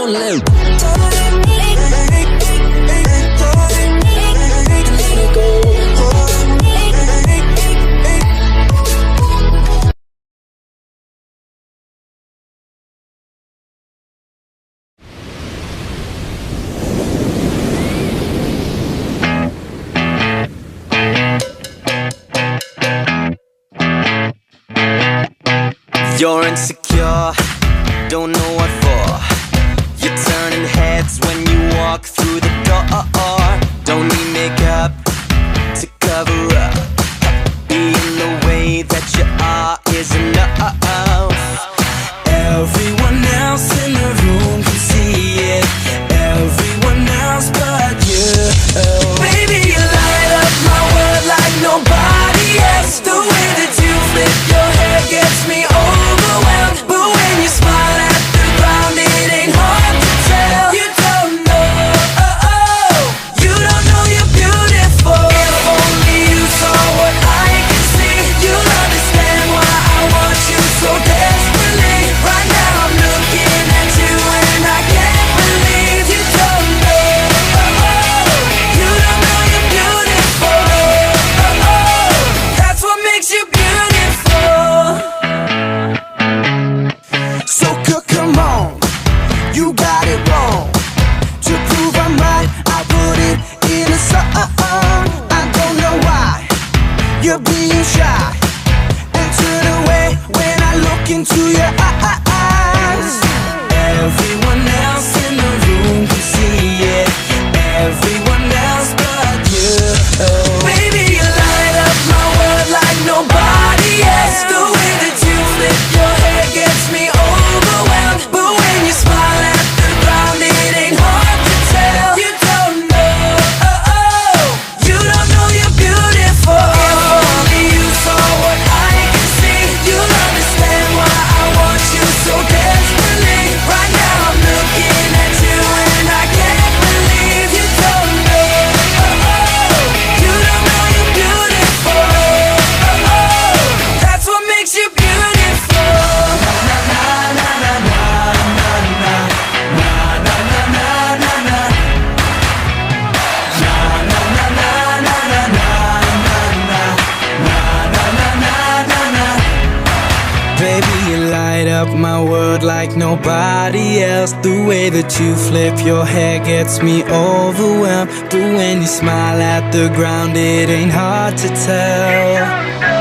live. You're insecure, don't know what for. You're turning heads when you walk through the door. Don't need makeup to cover up. Being the way that you are is enough. Everyone else in the room can see it. Everyone else but you. Baby, you light up my world like nobody else. The way that you flip your hair gets me overwhelmed. But when you smile at the ground, it ain't hard to tell. You don't know, you don't know you're beautiful. If only you saw what I can see, you'll understand why I want you so desperately. Right now I'm looking at you and I can't believe you don't know, you don't know you're beautiful. That's what makes you beautiful. So come on, you got it wrong. To prove I'm right, I put it in a song. I don't know why you're being shy and turn away when I look into your eyes. Everyone else in the room can see it. Everyone else but you. Baby, you light up my world like nobody else. The way that you flip your hair gets me overwhelmed. But when you smile at the ground, it ain't hard to tell. You don't know, you don't know you're beautiful. If only you saw what I can see, you'll understand why I want you so desperately. Right now I'm looking at you and I can't believe you don't know, you don't know you're beautiful. That's what makes you beautiful. Baby, you light up my world like nobody else. The way that you flip your hair gets me overwhelmed. But when you smile at the ground, it ain't hard to tell.